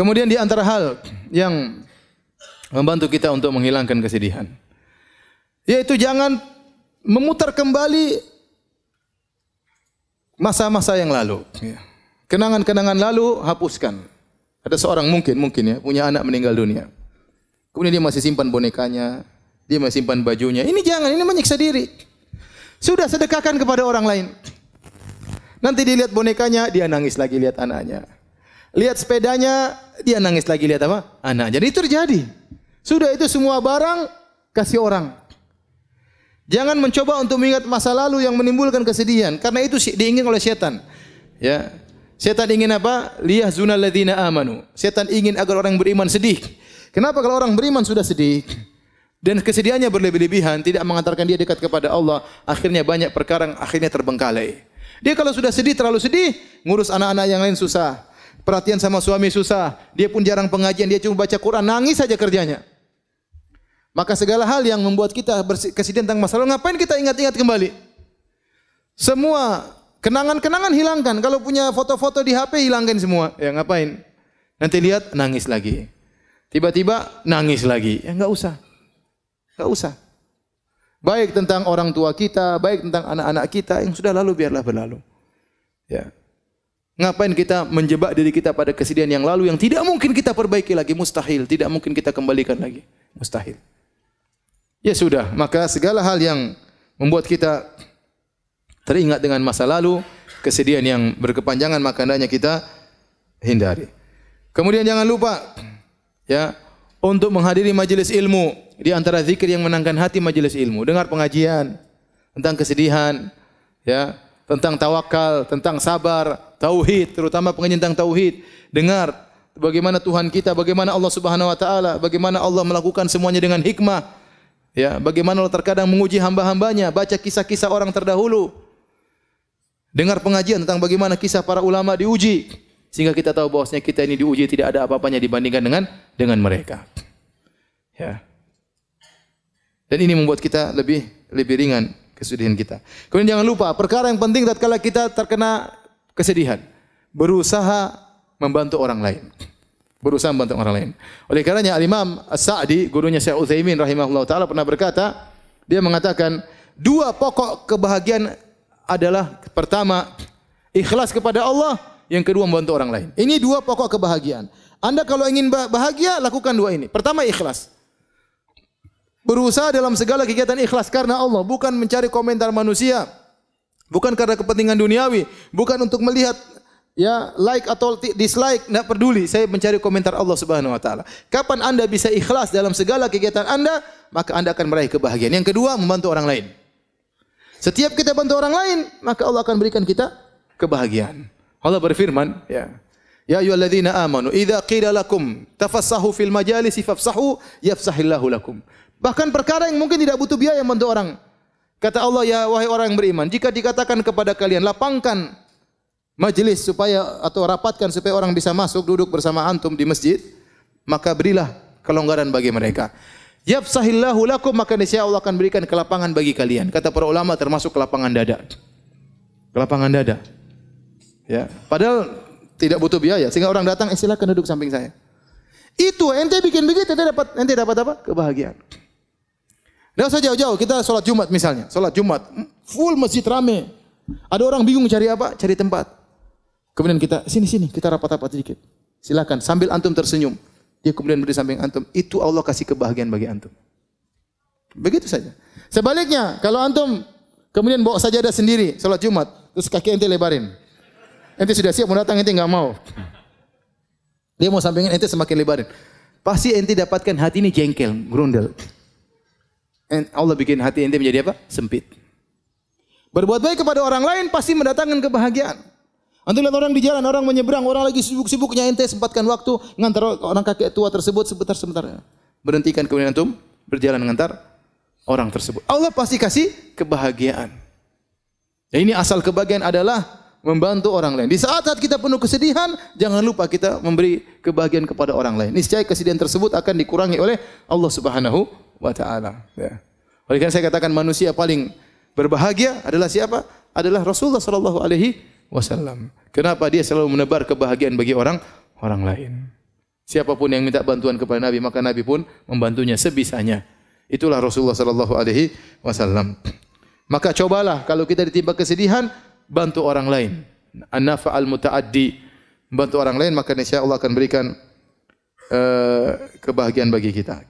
Kemudian di antara hal yang membantu kita untuk menghilangkan kesedihan, yaitu jangan memutar kembali masa-masa yang lalu. Kenangan-kenangan lalu hapuskan. Ada seorang mungkin ya punya anak meninggal dunia. Kemudian dia masih simpan bonekanya, dia masih simpan bajunya. Ini jangan, ini menyiksa diri. Sudah sedekahkan kepada orang lain. Nanti dilihat bonekanya, dia nangis lagi lihat anaknya. Lihat sepedanya, dia nangis lagi lihat apa? Anaknya. Jadi itu terjadi. Sudah itu semua barang kasih orang. Jangan mencoba untuk mengingat masa lalu yang menimbulkan kesedihan, karena itu diingin oleh setan. Ya. Setan ingin apa? Liyahzunal ladzina amanu. Setan ingin agar orang beriman sedih. Kenapa kalau orang beriman sudah sedih dan kesedihannya berlebih-lebihan, tidak mengantarkan dia dekat kepada Allah, akhirnya banyak perkara yang akhirnya terbengkalai. Dia kalau sudah sedih, terlalu sedih, ngurus anak-anak yang lain susah. Perhatian sama suami susah. Dia pun jarang pengajian, dia cuma baca Quran, nangis saja kerjanya. Maka segala hal yang membuat kita kesedihan tentang masa lalu, ngapain kita ingat-ingat kembali? Semua kenangan-kenangan hilangkan. Kalau punya foto-foto di HP, hilangkan semua. Ya ngapain? Nanti lihat, nangis lagi. Tiba-tiba nangis lagi. Ya enggak usah. Enggak usah. Baik tentang orang tua kita, baik tentang anak-anak kita yang sudah lalu biarlah berlalu. Ya. Ngapain kita menjebak diri kita pada kesedihan yang lalu yang tidak mungkin kita perbaiki lagi, mustahil, tidak mungkin kita kembalikan lagi, mustahil. Ya sudah, maka segala hal yang membuat kita teringat dengan masa lalu, kesedihan yang berkepanjangan, maka hendaknya kita hindari. Kemudian jangan lupa ya, untuk menghadiri majelis ilmu. Di antara zikir yang menenangkan hati majelis ilmu, dengar pengajian tentang kesedihan, ya, tentang tawakal, tentang sabar, tauhid, terutama pengajian tentang tauhid. Dengar bagaimana Tuhan kita, bagaimana Allah Subhanahu wa taala, bagaimana Allah melakukan semuanya dengan hikmah. Ya, bagaimana Allah terkadang menguji hamba-hambanya, baca kisah-kisah orang terdahulu. Dengar pengajian tentang bagaimana kisah para ulama diuji, sehingga kita tahu bahwasanya kita ini diuji tidak ada apa-apanya dibandingkan dengan mereka. Ya. Dan ini membuat kita lebih ringan kesedihan kita. Kemudian jangan lupa perkara yang penting tatkala kita terkena kesedihan, berusaha membantu orang lain. Berusaha membantu orang lain. Oleh karenanya Al-Imam As-Sa'di, gurunya Syekh Utsaimin rahimahullah taala pernah berkata, dia mengatakan, dua pokok kebahagiaan adalah pertama ikhlas kepada Allah, yang kedua membantu orang lain. Ini dua pokok kebahagiaan. Anda kalau ingin bahagia, lakukan dua ini. Pertama ikhlas. Berusaha dalam segala kegiatan ikhlas karena Allah, bukan mencari komentar manusia, bukan karena kepentingan duniawi, bukan untuk melihat ya like atau dislike, tidak peduli. Saya mencari komentar Allah Subhanahu wa taala. Kapan Anda bisa ikhlas dalam segala kegiatan Anda, maka Anda akan meraih kebahagiaan. Yang kedua, membantu orang lain. Setiap kita bantu orang lain, maka Allah akan berikan kita kebahagiaan. Allah berfirman, ya ayyuhalladzina amanu idza qila lakum tafassahu fil majalisi fafsahu yafsahillahu lakum. Bahkan perkara yang mungkin tidak butuh biaya membantu orang. Kata Allah, ya wahai orang yang beriman, jika dikatakan kepada kalian lapangkan majelis supaya atau rapatkan supaya orang bisa masuk duduk bersama antum di masjid, maka berilah kelonggaran bagi mereka. Yafsahillahu lakum, maka niscaya Allah akan berikan kelapangan bagi kalian. Kata para ulama termasuk kelapangan dada. Kelapangan dada. Ya, padahal tidak butuh biaya sehingga orang datang, silakan duduk samping saya. Itu ente bikin begitu, ente dapat apa? Kebahagiaan. Tidak usah jauh-jauh, kita sholat Jumat misalnya, sholat Jumat, full masjid rame. Ada orang bingung cari apa? Cari tempat. Kemudian kita, sini, kita rapat-rapat sedikit. Silakan, sambil antum tersenyum. Dia kemudian berdiri samping antum, itu Allah kasih kebahagiaan bagi antum. Begitu saja. Sebaliknya, kalau antum kemudian bawa sajadah sendiri, sholat Jumat, terus kaki ente lebarin. Ente sudah siap mau datang, ente enggak mau. Dia mau sampingin, ente semakin lebarin. Pasti ente dapatkan hati ini jengkel, grundel. Allah bikin hati ente menjadi apa? Sempit. Berbuat baik kepada orang lain pasti mendatangkan kebahagiaan. Antum lihat orang di jalan, orang menyeberang, orang lagi sibuk-sibuknya, ente sempatkan waktu ngantar orang kakek tua tersebut sebentar. Berhentikan kemudian antum berjalan mengantar orang tersebut. Allah pasti kasih kebahagiaan. Dan ini asal kebahagiaan adalah membantu orang lain. Di saat-saat kita penuh kesedihan, jangan lupa kita memberi kebahagiaan kepada orang lain. Niscaya kesedihan tersebut akan dikurangi oleh Allah Subhanahu wa taala. Ya. Oleh karena saya katakan manusia paling berbahagia adalah siapa? Adalah Rasulullah sallallahu alaihi wasallam. Kenapa? Dia selalu menebar kebahagiaan bagi orang lain. Siapapun yang minta bantuan kepada Nabi, maka Nabi pun membantunya sebisanya. Itulah Rasulullah sallallahu alaihi wasallam. Maka cobalah kalau kita ditimpa kesedihan, bantu orang lain. An-nafa'al muta'addi, bantu orang lain, maka insya Allah akan berikan kebahagiaan bagi kita.